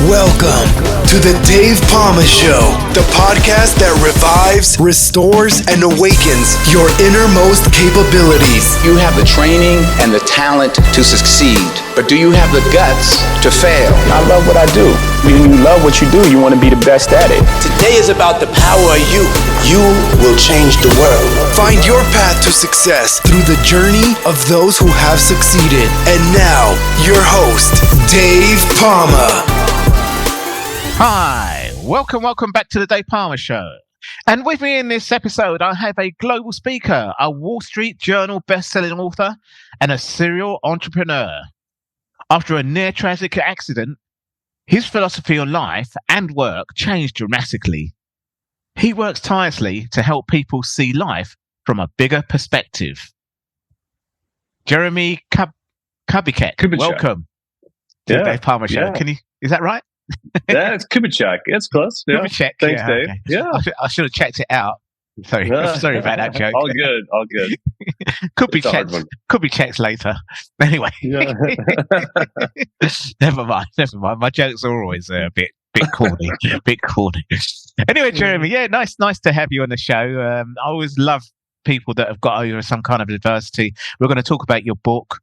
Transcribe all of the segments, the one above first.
Welcome to the Dave Palma Show, the podcast that revives, restores, and awakens your innermost capabilities. You have the training and the talent to succeed, but do you have the guts to fail? I love what I do. When you love what you do, you want to be the best at it. Today is about the power of you. You will change the world. Find your path to success through the journey of those who have succeeded. And now, your host, Dave Palma. Hi, welcome back to the Dave Palma Show. And with me in this episode, I have a global speaker, a Wall Street Journal best-selling author, and a serial entrepreneur. After a near-tragic accident, his philosophy on life and work changed dramatically. He works tirelessly to help people see life from a bigger perspective. Jeremie Kubicek, welcome to the Dave Palma Show. Yeah. Is that right? Yeah, it's Kubicek. It's close. Yeah. Kubicek. Thanks, yeah, Dave. okay. Yeah. I should have checked it out. Sorry about that joke. All good. Could be checked later. Anyway, Yeah. never mind. My jokes are always a bit corny. Anyway, Jeremie, nice to have you on the show. I always love people that have got over some kind of adversity. We're going to talk about your book,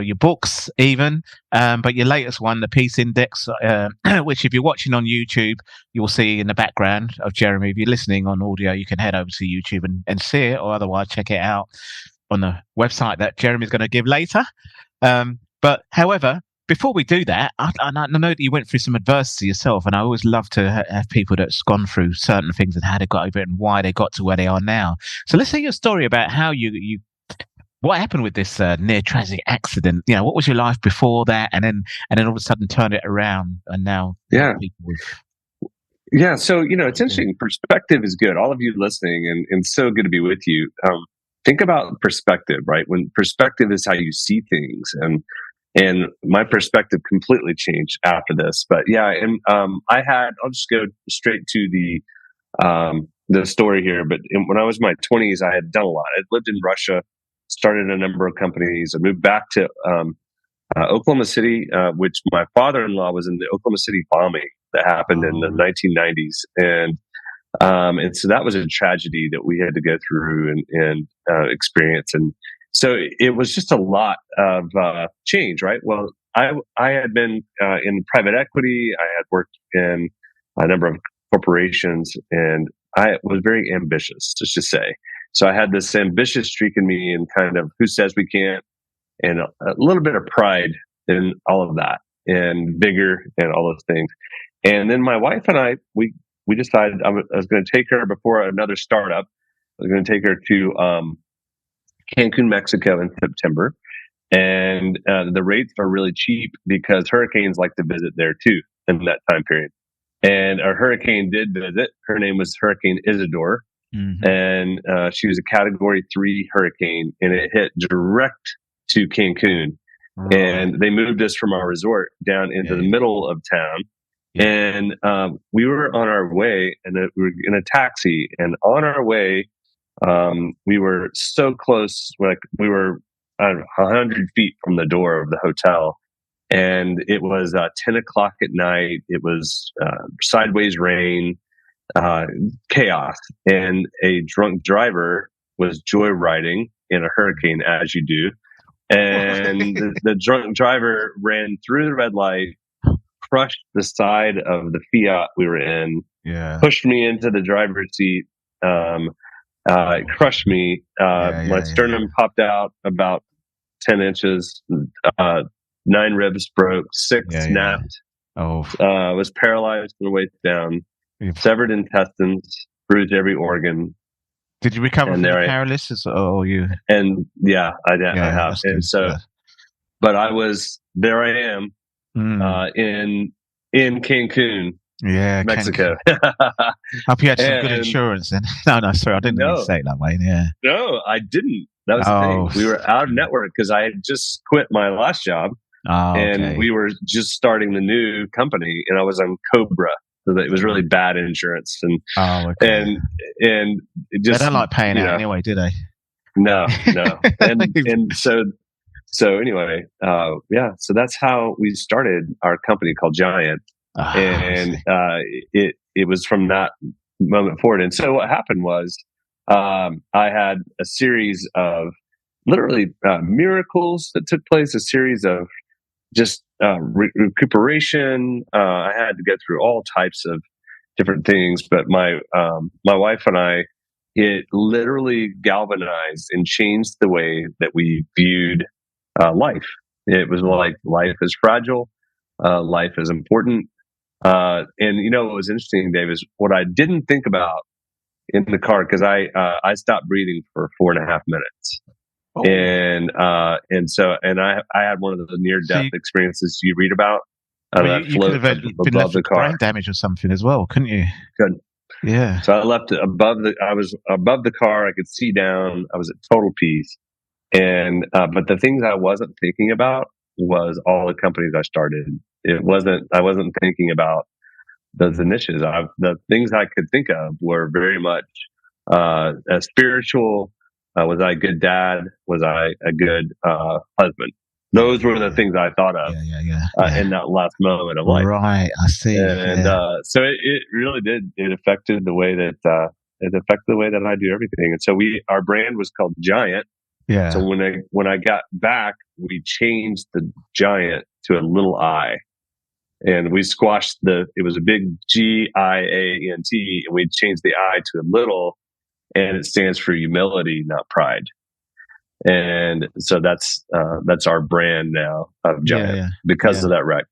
your books even, but your latest one, the Peace Index, which if you're watching on YouTube, you'll see in the background of Jeremie. If you're listening on audio, you can head over to YouTube and see it, or otherwise check it out on the website that Jeremie's going to give later. But however, before we do that, I know that you went through some adversity yourself, and I always love to have people that's gone through certain things and how they got over it and why they got to where they are now. So let's hear your story about how you what happened with this near tragic accident. You know, what was your life before that, and then all of a sudden turned it around, and now Yeah. So it's interesting. Perspective is good. All of you listening, and so good to be with you. Think about perspective, right? When perspective is how you see things, and my perspective completely changed after this. But yeah, and I'll just go straight to the story here. But when I was in my 20s, I had done a lot. I lived in Russia, started a number of companies. I moved back to Oklahoma City, which my father-in-law was in the Oklahoma City bombing that happened in the 1990s, and so that was a tragedy that we had to go through and experience. And so it was just a lot of change, right? Well, I had been in private equity. I had worked in a number of corporations, and I was very ambitious, let's just say. So I had this ambitious streak in me, and kind of who says we can't, and a little bit of pride in all of that, and vigor and all those things. And then my wife and I, we decided I was going to take her before another startup. I was going to take her to Cancun, Mexico in September. And the rates are really cheap because hurricanes like to visit there too in that time period. And a hurricane did visit. Her name was Hurricane Isidore. Mm-hmm. And she was a Category 3 hurricane, and it hit direct to Cancun. Oh. And they moved us from our resort down into the middle of town. And we were on our way, and we were in a taxi, and on our way, we were so close, like we were 100 feet from the door of the hotel, and it was 10 o'clock at night. It was sideways rain, chaos, and a drunk driver was joyriding in a hurricane, as you do. And the drunk driver ran through the red light, crushed the side of the Fiat we were in, pushed me into the driver's seat, it crushed me. My sternum popped out about 10 inches, 9 ribs broke, 6 snapped, was paralyzed from the waist down, severed intestines, bruised every organ. Did you recover from the paralysis, or you? And I have. And so, but there I am, in Cancun, Mexico. Hope you had some good insurance then. No, sorry, I didn't mean to say it that way. Yeah. No, I didn't. That was the thing. We were out of network because I had just quit my last job, and we were just starting the new company, and I was on Cobra. So it was really bad insurance, and and it just, they don't like paying out anyway, do they? No, and so anyway, so that's how we started our company called Giant. And it was from that moment forward. And so what happened was I had a series of literally miracles that took place, a series of just recuperation. I had to go through all types of different things, but my wife and I, it literally galvanized and changed the way that we viewed life. It was like life is fragile, life is important, and what was interesting, Dave, is what I didn't think about in the car, because I stopped breathing for 4.5 minutes. Oh. And I had one of the near death experiences you read about. You could have been left with brain damage or something as well, couldn't you? Couldn't. Yeah. So I left it I was above the car. I could see down. I was at total peace. And but the things I wasn't thinking about was all the companies I started. I wasn't thinking about those initiatives. The things I could think of were very much spiritual. Was I a good dad? Was I a good husband? Those were the things I thought of in that last moment of life. Right, I see. And so it really did. It affected the way that I do everything. And so our brand was called Giant. Yeah. So when I got back, we changed the Giant to a little I, and we squashed it was a big GIANT, and we changed the I to a little, and it stands for humility, not pride. And so that's our brand now of Giant because of that wreck.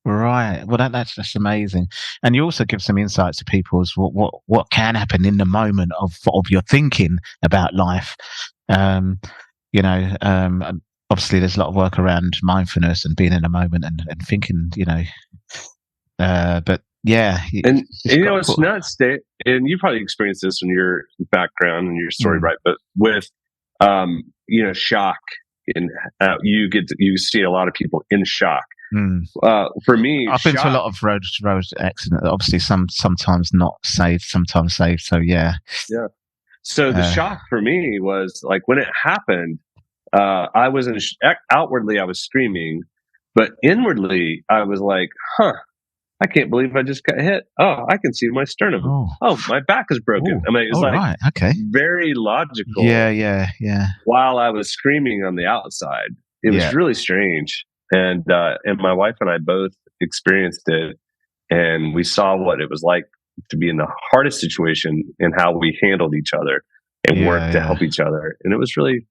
Right. Well, that's amazing. And you also give some insights to people as what can happen in the moment of your thinking about life. Obviously there's a lot of work around mindfulness and being in the moment and thinking, but yeah. It's nuts, Dave, and you probably experienced this in your background and your story, right? But with, shock, and you see a lot of people in shock. For me, I've been to a lot of road accidents. Obviously, sometimes not saved, sometimes saved. So yeah. So the shock for me was like when it happened. I was outwardly I was screaming, but inwardly I was like, I can't believe I just got hit. Oh, I can see my sternum. Oh, my back is broken. I mean, it was very logical. Yeah. While I was screaming on the outside, it was really strange. And my wife and I both experienced it, and we saw what it was like to be in the hardest situation and how we handled each other and worked to help each other. And it was really,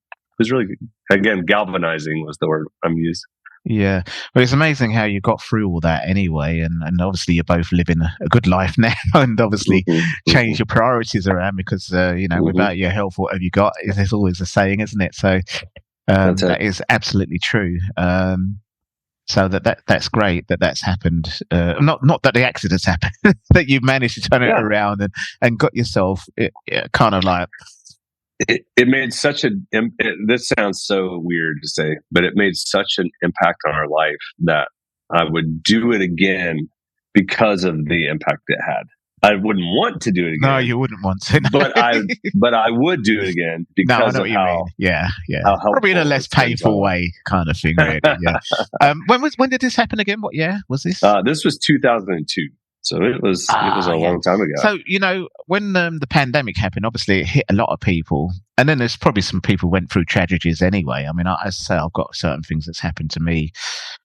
again, galvanizing was the word I'm using. Yeah. Well, it's amazing how you got through all that anyway. And obviously you're both living a good life now and obviously change your priorities around because, without your health, what have you got? There's always a saying, isn't it? So that is absolutely true. So that's great that's happened. Not that the accidents happened, that you've managed to turn it around and got yourself kind of like. It made such this sounds so weird to say, but it made such an impact on our life that I would do it again because of the impact it had. I wouldn't want to do it again. No, you wouldn't want to. No. But I would do it again because of how. Yeah. Probably in a less painful way, kind of thing. Really. Yeah. When did this happen again? What year was this? This was 2002. So it was a long time ago. So, when the pandemic happened, obviously it hit a lot of people. And then there's probably some people who went through tragedies anyway. I mean, I say I've got certain things that's happened to me.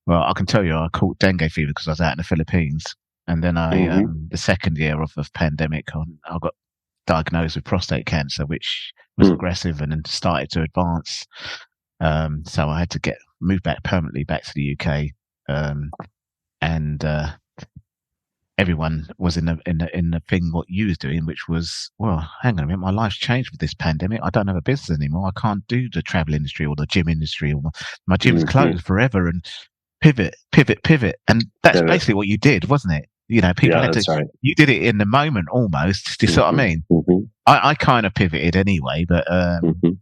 Well, I can tell you I caught dengue fever because I was out in the Philippines. And then the second year of the pandemic, I got diagnosed with prostate cancer, which was aggressive and then started to advance. So I had to move back permanently back to the UK. And everyone was in the thing what you was doing, which was, well, hang on a minute, my life's changed with this pandemic. I don't have a business anymore. I can't do the travel industry or the gym industry, or my gym's closed forever. And pivot, and that's basically what you did, wasn't it? People had to. Right. You did it in the moment almost. Do you see what I mean? I kind of pivoted anyway, but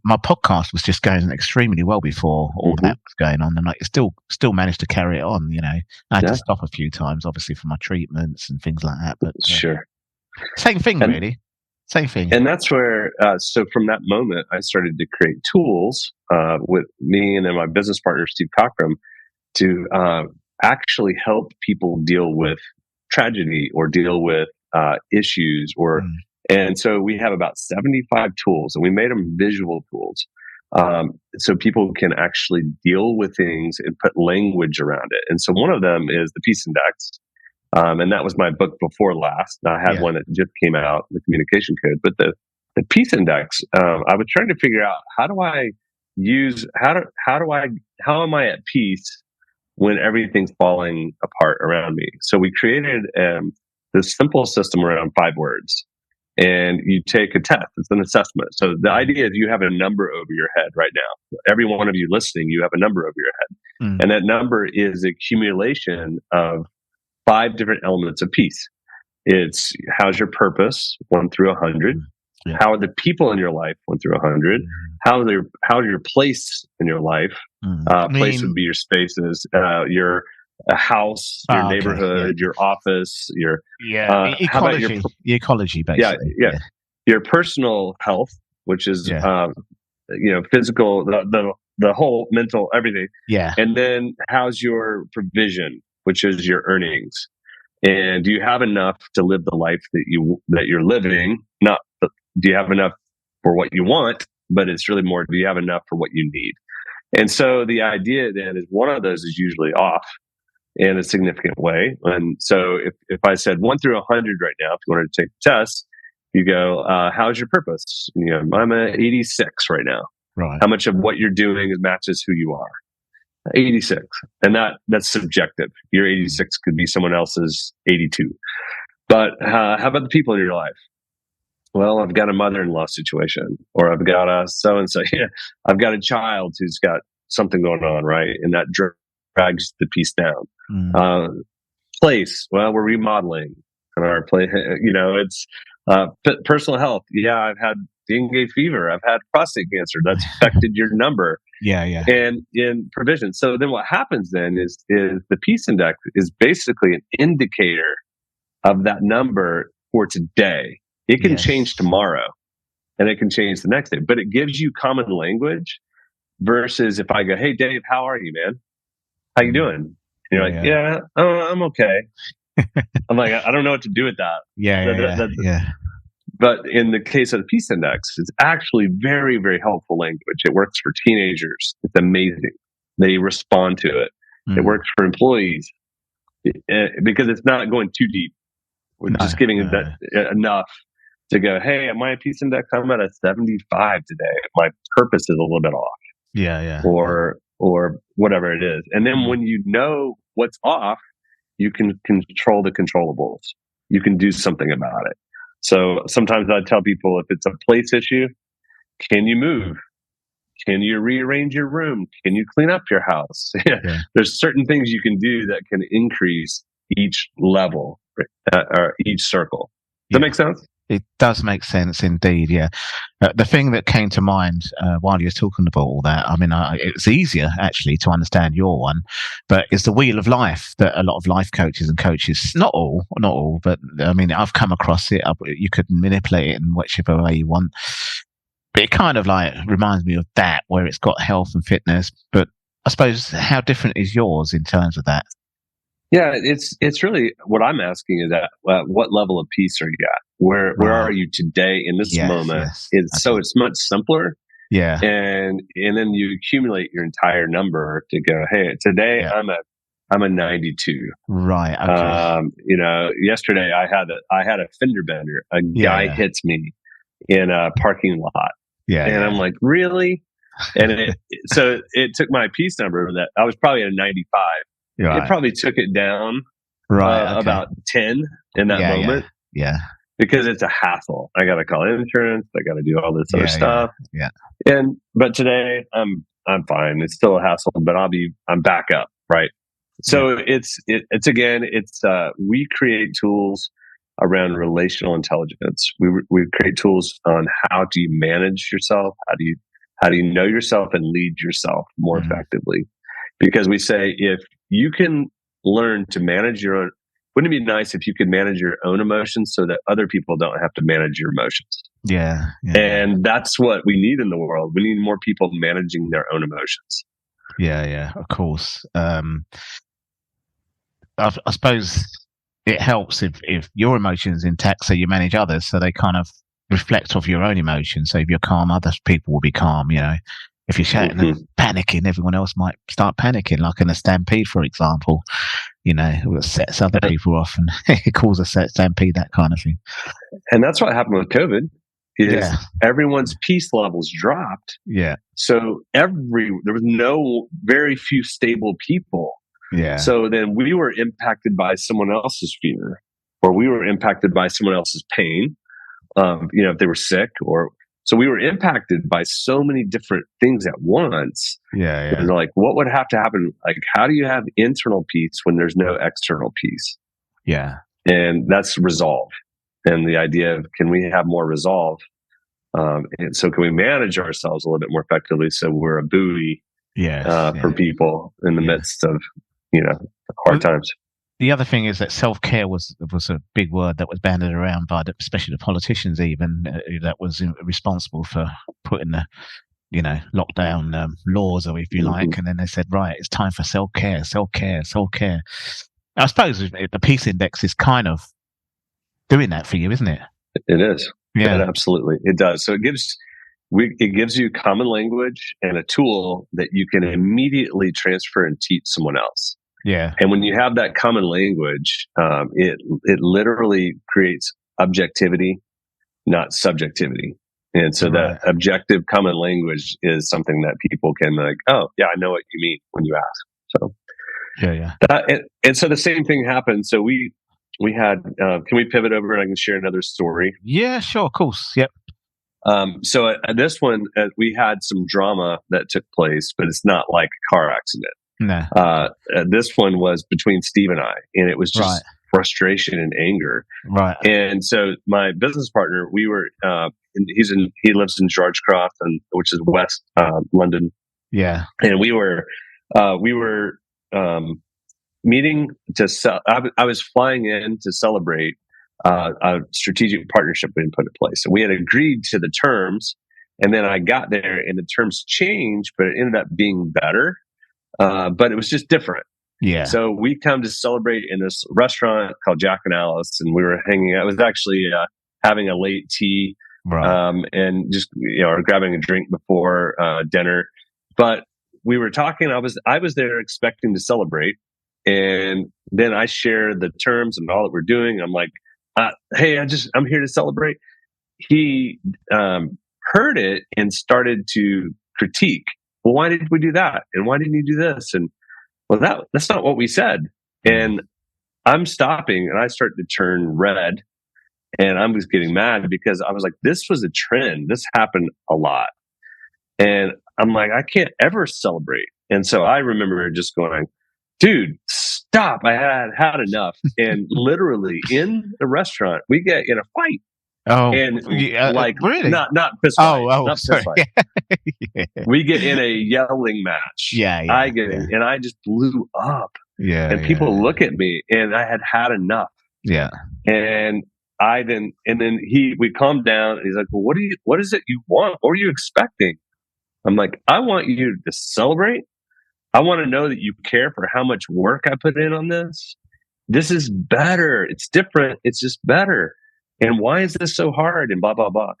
my podcast was just going extremely well before all that was going on, and I still managed to carry it on. I had to stop a few times, obviously, for my treatments and things like that. But sure, same thing, really. Same thing. And that's where, so from that moment, I started to create tools with me and then my business partner, Steve Cockram, to actually help people deal with tragedy or deal with issues and so we have about 75 tools, and we made them visual tools. So people can actually deal with things and put language around it. And so one of them is the Peace Index. And that was my book before last. I had one that just came out, the Communication Code. But the Peace Index, I was trying to figure out how am I at peace when everything's falling apart around me? So we created this simple system around 5 words. And you take a test. It's an assessment. So the idea is you have a number over your head right now. Every one of you listening, you have a number over your head. And that number is accumulation of 5 different elements of peace. It's how's your purpose, 1 through 100. Yeah. How are the people in your life, 1 through 100? How's your place in your life? Place would be your spaces, your house, your neighborhood, your office, your ecology. How about your ecology, basically. Yeah. Your personal health, which is physical, the whole mental, everything. Yeah. And then how's your provision, which is your earnings, and do you have enough to live the life that you're living? Not do you have enough for what you want, but it's really more, do you have enough for what you need? And so the idea then is one of those is usually off in a significant way. And so if I said 1 through 100 right now, if you wanted to take the test, you go, how's your purpose? I'm at 86 right now. Right. How much of what you're doing matches who you are? 86. And that's subjective. Your 86 could be someone else's 82. But how about the people in your life? Well, I've got a mother-in-law situation, or I've got a so-and-so. I've got a child who's got something going on, right? And that drags the piece down. Place, well, we're remodeling in our place. It's personal health. Yeah, I've had dengue fever. I've had prostate cancer. That's affected your number. Yeah. And in provision. So then what happens then is the Peace Index is basically an indicator of that number for today. It can change tomorrow, and it can change the next day, but it gives you common language versus if I go, hey, Dave, how are you, man? How you doing? And you're like, I'm okay. I'm like, I don't know what to do with that. Yeah. But in the case of the Peace Index, it's actually very, very helpful language. It works for teenagers. It's amazing. They respond to it. It works for employees because it's not going too deep. We're just giving that enough to go, hey, my Peace Index, I'm at a 75 today. My purpose is a little bit off. Yeah. Or whatever it is. And then when you know what's off, you can control the controllables. You can do something about it. So sometimes I tell people if it's a place issue, can you move? Can you rearrange your room? Can you clean up your house? There's certain things you can do that can increase each level or each circle. Does that make sense? It does make sense indeed, yeah. The thing that came to mind while you were talking about all that, I mean, it's easier actually to understand your one, but it's the wheel of life that a lot of life coaches and coaches, not all, but I mean, I've come across it. You could manipulate it in whichever way you want. But it kind of like reminds me of that, where it's got health and fitness. But I suppose how different is yours in terms of that? Yeah, it's really what I'm asking is at what level of peace are you at? Where are you today in this moment? It's much simpler. Yeah. And then you accumulate your entire number to go, hey, today I'm a 92. Right. Okay. Yesterday I had a fender bender. A guy hits me in a parking lot. Yeah. And I'm like, really? And so it took my peace number that I was probably at a 95. Right. It probably took it down about 10 in that moment. Yeah. Because it's a hassle. I got to call insurance. I got to do all this other stuff. Yeah. But today I'm fine. It's still a hassle, but I'm back up. Right. So it's we create tools around relational intelligence. We create tools on how do you manage yourself? How do you know yourself and lead yourself more effectively? Because we say if you can learn to manage your own, wouldn't it be nice if you could manage your own emotions so that other people don't have to manage your emotions? Yeah. And that's what we need in the world. We need more people managing their own emotions. Yeah, of course. I suppose it helps if your emotions intact, so you manage others, so they kind of reflect off your own emotions. So if you're calm, other people will be calm. If you're shouting and panicking, everyone else might start panicking, like in a stampede, for example. It sets other people off and it causes a stampede, that kind of thing. And that's what happened with COVID. Everyone's peace levels dropped. Yeah. So there was very few stable people. Yeah. So then we were impacted by someone else's fear, or we were impacted by someone else's pain. If they were sick, so we were impacted by so many different things at once. Yeah. And like, what would have to happen? Like, how do you have internal peace when there's no external peace? Yeah. And that's resolve. And the idea of, can we have more resolve? And so can we manage ourselves a little bit more effectively, so we're a buoy for people in the midst of hard times. The other thing is that self-care was a big word that was bandied around by especially the politicians, even that was responsible for putting the lockdown laws, or if you like, and then they said, right, it's time for self-care. I suppose the peace index is kind of doing that for you, isn't it? It is. Yeah, absolutely, it does. So it gives you common language and a tool that you can immediately transfer and teach someone else. Yeah. And when you have that common language, it literally creates objectivity, not subjectivity. And so that objective common language is something that people can oh yeah, I know what you mean when you ask. So and so the same thing happened. So we had, can we pivot over and I can share another story? Yeah, sure. Of course. Yep. So at this one, we had some drama that took place, but it's not like a car accident. No. This one was between Steve and I, and it was just frustration and anger. Right. And so my business partner, we were, he lives in George Croft, which is West London. Yeah. And we were meeting to sell. I was flying in to celebrate a strategic partnership being put in place. So we had agreed to the terms, and then I got there and the terms changed, but it ended up being better. But it was just different. Yeah. So we come to celebrate in this restaurant called Jack and Alice, and we were hanging out. It was actually having a late tea, and just or grabbing a drink before dinner. But we were talking. I was there expecting to celebrate, and then I share the terms and all that we're doing. I'm like, "Hey, I'm here to celebrate." He heard it and started to critique. Well, why did we do that? And why didn't you do this? And well, that's not what we said. And I'm stopping and I start to turn red, and I'm just getting mad because I was like, this was a trend. This happened a lot. And I'm like, I can't ever celebrate. And so I remember just going, dude, stop. I had enough. And literally in the restaurant, we get in a fight. Oh, and really? Not fist fight. Not sorry. Fist fight. Yeah. We get in a yelling match. Yeah. I get in, and I just blew up. Yeah. And people look at me, and I had enough. Yeah. And then we calmed down, and he's like, well, what is it you want? What are you expecting? I'm like, I want you to celebrate. I want to know that you care for how much work I put in on this. This is better. It's different. It's just better. And why is this so hard? And blah, blah, blah.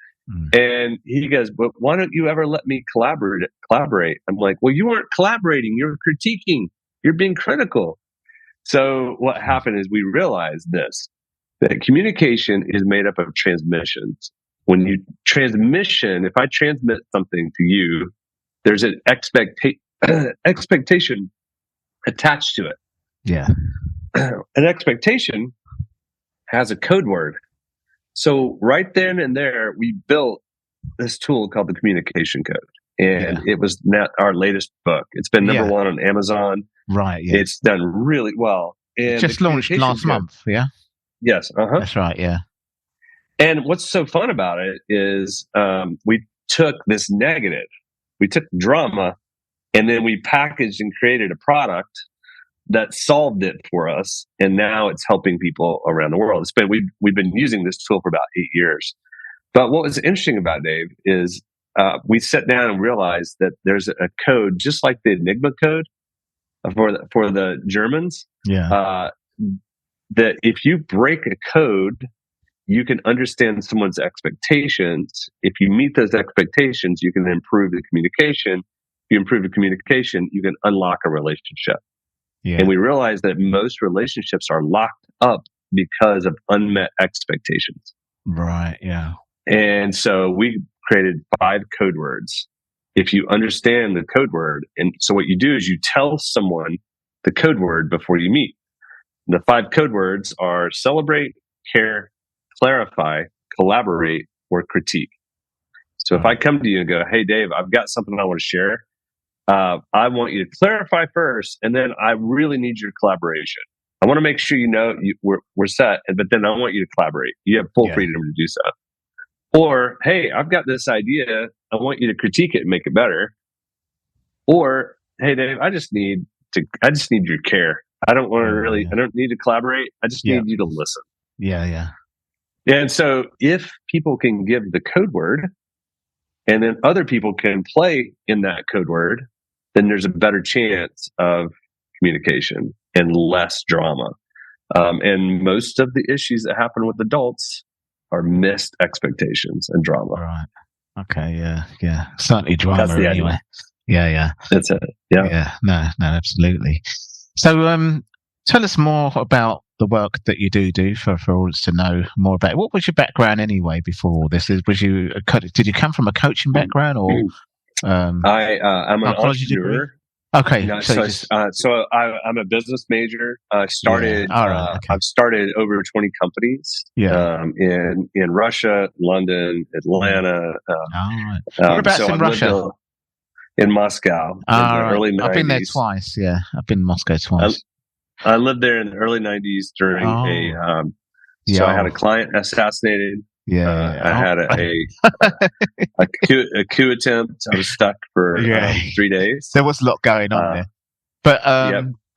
And he goes, but why don't you ever let me collaborate? I'm like, well, you aren't collaborating. You're critiquing. You're being critical. So what happened is we realized that communication is made up of transmissions. When you if I transmit something to you, there's an expectation attached to it. Yeah. An expectation has a code word. So right then and there, we built this tool called the communication code. And it was our latest book. It's been number one on Amazon. Right. Yeah. It's done really well. And just launched last month. Yeah. Yes. That's right. Yeah. And what's so fun about it is we took this negative, we took drama, and then we packaged and created a product that solved it for us, and now it's helping people around the world. We've been using this tool for about 8 years. But what was interesting about Dave is we sat down and realized that there's a code just like the Enigma code for the Germans. Yeah. that if you break a code, you can understand someone's expectations. If you meet those expectations, you can improve the communication. If you improve the communication, you can unlock a relationship. Yeah. And we realize that most relationships are locked up because of unmet expectations. Right. Yeah. And so we created 5 code words. If you understand the code word, and so what you do is you tell someone the code word before you meet. The 5 code words are celebrate, care, clarify, collaborate, or critique. So if I come to you and go, hey, Dave, I've got something I want to share. I want you to clarify first, and then I really need your collaboration. I want to make sure we're set, but then I want you to collaborate. You have full freedom to do so. Or, hey, I've got this idea. I want you to critique it and make it better. Or, hey, Dave, I just need your care. I don't want to I don't need to collaborate. I just need you to listen. Yeah. Yeah. And so if people can give the code word and then other people can play in that code word, then there's a better chance of communication and less drama. And most of the issues that happen with adults are missed expectations and drama. Right. Okay. Yeah. Yeah. Certainly drama That's the anyway. idea. Yeah. Yeah. That's it. Yeah. Yeah. No, absolutely. So, tell us more about the work that you do for all to know more about it. What was your background anyway before all this? Did you come from a coaching background or? I'm an entrepreneur. Degree? Okay, so I'm a business major. I started. I've started over 20 companies. Yeah. In Russia, London, Atlanta. Whereabouts in Russia? In Moscow. In the early 90s. I've been there twice. Yeah, I've been in Moscow twice. I lived there in the early 90s during So I had a client assassinated. I had a coup attempt. I was stuck for 3 days. There was a lot going on there. But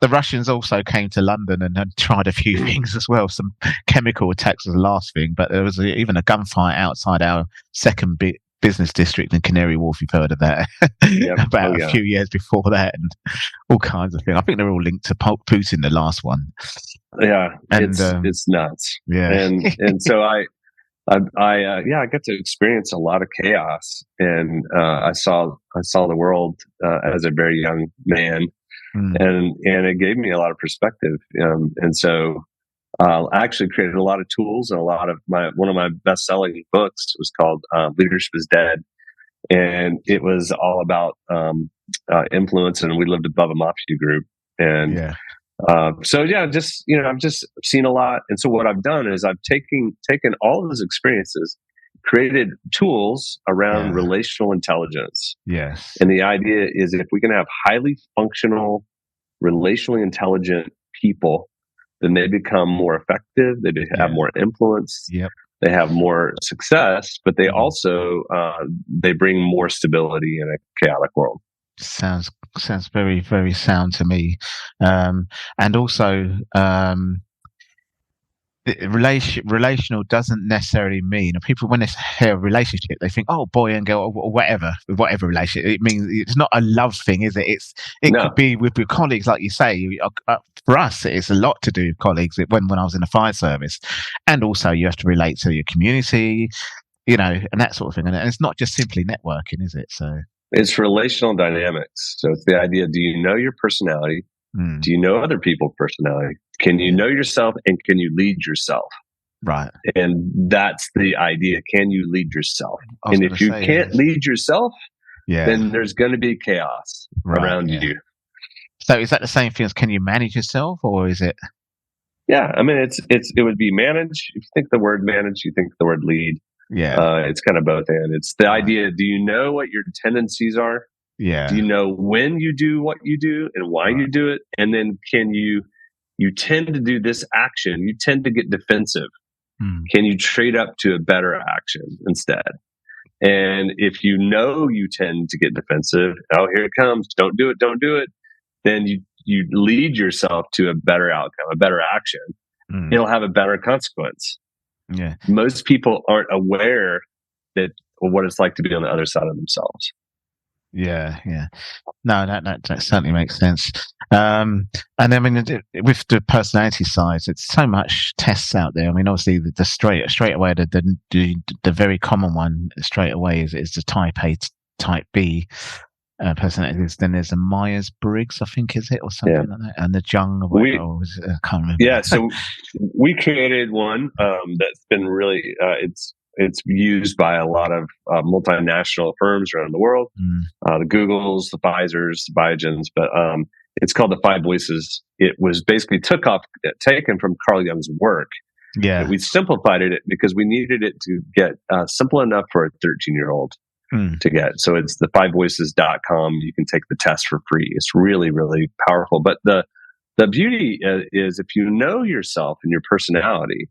the Russians also came to London and had tried a few things as well. Some chemical attacks was the last thing, but there was even a gunfight outside our second business district in Canary Wharf. You've heard of that? About a few years before that, and all kinds of things. I think they're all linked to Putin, the last one. Yeah, and it's nuts. Yeah, and so I got to experience a lot of chaos, and I saw the world as a very young man, and it gave me a lot of perspective. And so I actually created a lot of tools, and one of my best-selling books was called "Leadership is Dead," and it was all about influence. And we lived above a mafia group, and I've just seen a lot. And so what I've done is I've taken all of those experiences, created tools around relational intelligence. Yes. And the idea is if we can have highly functional, relationally intelligent people, then they become more effective. They have more influence. Yep. They have more success, but they also they bring more stability in a chaotic world. Sounds very, very sound to me. And also, relational doesn't necessarily mean people, when they hear a relationship, they think, oh, boy and girl, or whatever relationship. It means it's not a love thing, is it? It could be with your colleagues, like you say. For us, it's a lot to do with colleagues. When I was in the fire service, and also you have to relate to your community, and that sort of thing. And it's not just simply networking, is it? So it's relational dynamics. So it's the idea: do you know your personality? Do you know other people's personality? Can you know yourself, and can you lead yourself? Right. And that's the idea. Can you lead yourself? And if you can't lead yourself, then there's going to be chaos around you. So is that the same thing as can you manage yourself, or is it? Yeah. I mean, it would be manage. If you think the word manage, you think the word lead. Yeah. It's kind of both. And it's the idea. Do you know what your tendencies are? Yeah. Do you know when you do what you do and why you do it? And then can you tend to do this action. You tend to get defensive. Can you trade up to a better action instead? And if you know you tend to get defensive, oh, here it comes. Don't do it. Then you lead yourself to a better outcome, a better action. It'll have a better consequence. Yeah. Most people aren't aware that what it's like to be on the other side of themselves. Yeah, yeah. No, that certainly makes sense. And I mean, with the personality side, it's so much tests out there. I mean, obviously, the straight away, the very common one straight away is the Type A, Type B personalities. Then there's a Myers Briggs, I think, is it, or something like that, and the Jung. I can't remember. Yeah, so we created one that's been really it's used by a lot of multinational firms around the world, the Googles, the Pfizers, the Biogens, but it's called the Five Voices. It was basically taken from Carl Jung's work. Yeah, but we simplified it because we needed it to get simple enough for a 13-year-old to get. So it's the fivevoices.com. You can take the test for free. It's really, really powerful. But the beauty is if you know yourself and your personality,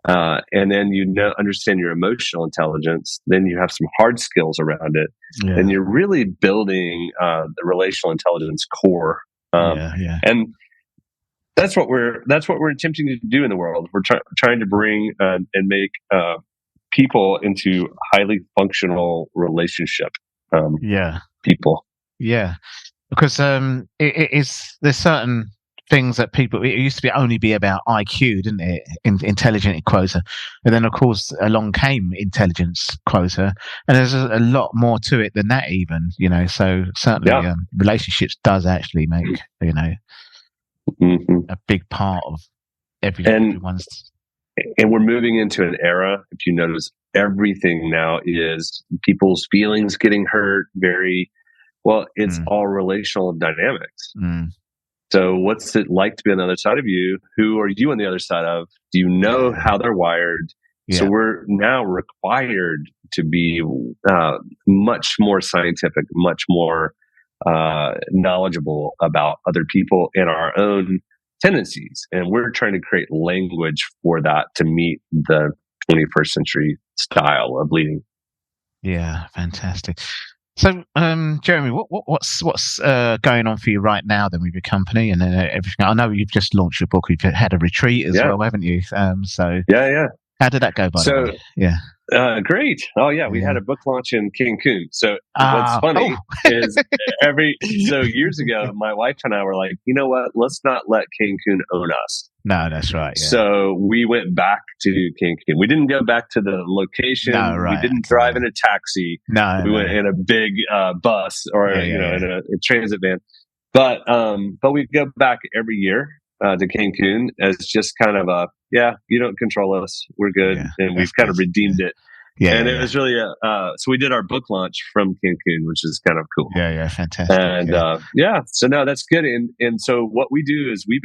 and then understand your emotional intelligence, then you have some hard skills around it, and you're really building the relational intelligence core. And that's what we're attempting to do in the world. We're trying to bring and make people into highly functional relationship people. Yeah, because there's certain things that it used to only be about IQ, didn't it? Intelligent quota. And then of course along came intelligence quota, and there's a lot more to it than that even, so certainly relationships does actually make, a big part of everyone's. And we're moving into an era, if you notice, everything now is people's feelings getting hurt it's all relational dynamics. So what's it like to be on the other side of you? Who are you on the other side of? Do you know how they're wired? Yeah. So we're now required to be much more scientific, much more knowledgeable about other people and our own tendencies. And we're trying to create language for that to meet the 21st century style of leading. Yeah, fantastic. So, Jeremie, what's going on for you right now then with your company and everything? I know you've just launched your book. You've had a retreat as well, haven't you? How did that go, by the way? Yeah. Great. Oh yeah, we had a book launch in Cancun. So what's funny is years ago, my wife and I were like, you know what? Let's not let Cancun own us. No, that's right. Yeah. So we went back to Cancun. We didn't go back to the location. No, right. We didn't drive in a taxi. No, we went in a big bus or in a transit van. But we go back every year to Cancun as just kind of you don't control us. We're good. And we've kind of redeemed it. It was really so we did our book launch from Cancun, which is kind of cool. Yeah, fantastic. And so no, that's good. And so what we do is we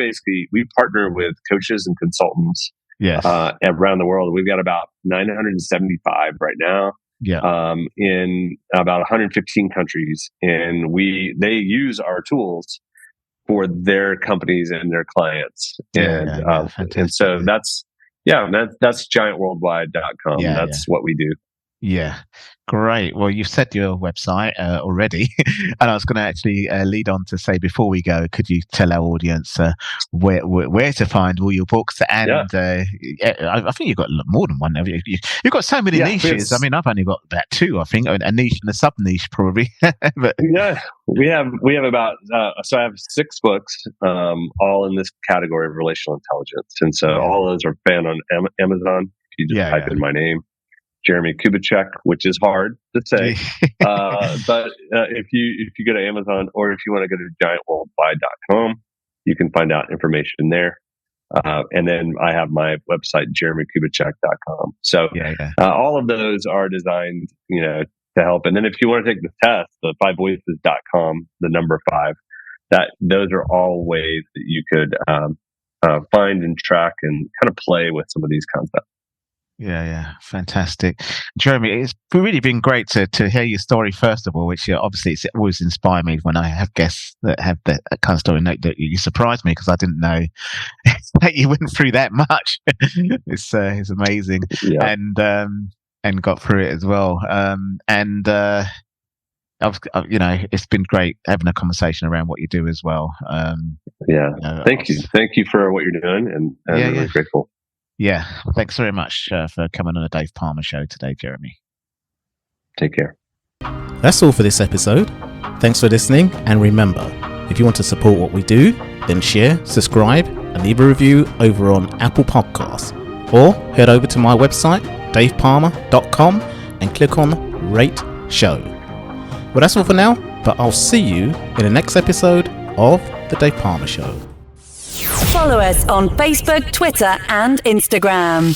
partner with coaches and consultants around the world. We've got about 975 right now. In about 115 countries, and they use our tools for their companies and their clients. And so that's giantworldwide.com. That's what we do. Yeah. Great. Well, you've said your website already, and I was going to actually lead on to say before we go, could you tell our audience where to find all your books? And I think you've got more than one. You've got so many niches. I mean, I've only got about two, I think, a niche and a sub niche probably. But we have about so I have 6 books, all in this category of relational intelligence, and so all of those are found on Amazon. If you just type in my name, Jeremie Kubicek, which is hard to say, but if you go to Amazon or if you want to go to giantworldwide.com, you can find out information there. And then I have my website, jeremiekubicek.com. So all of those are designed, to help. And then if you want to take the test, the fivevoices.com, the number 5, those are all ways that you could find and track and kind of play with some of these concepts. Yeah, fantastic. Jeremie, it's really been great to hear your story, first of all, which obviously it's always inspired me when I have guests that have that kind of story. That you surprised me because I didn't know that you went through that much. It's amazing, and got through it as well. It's been great having a conversation around what you do as well. Thank you for what you're doing, and I'm really grateful. Yeah, thanks very much for coming on the Dave Palmer Show today, Jeremie. Take care. That's all for this episode. Thanks for listening, and remember, if you want to support what we do, then share, subscribe, and leave a review over on Apple Podcasts. Or head over to my website, davepalmer.com, and click on Rate Show. Well, that's all for now, but I'll see you in the next episode of The Dave Palmer Show. Follow us on Facebook, Twitter, and Instagram.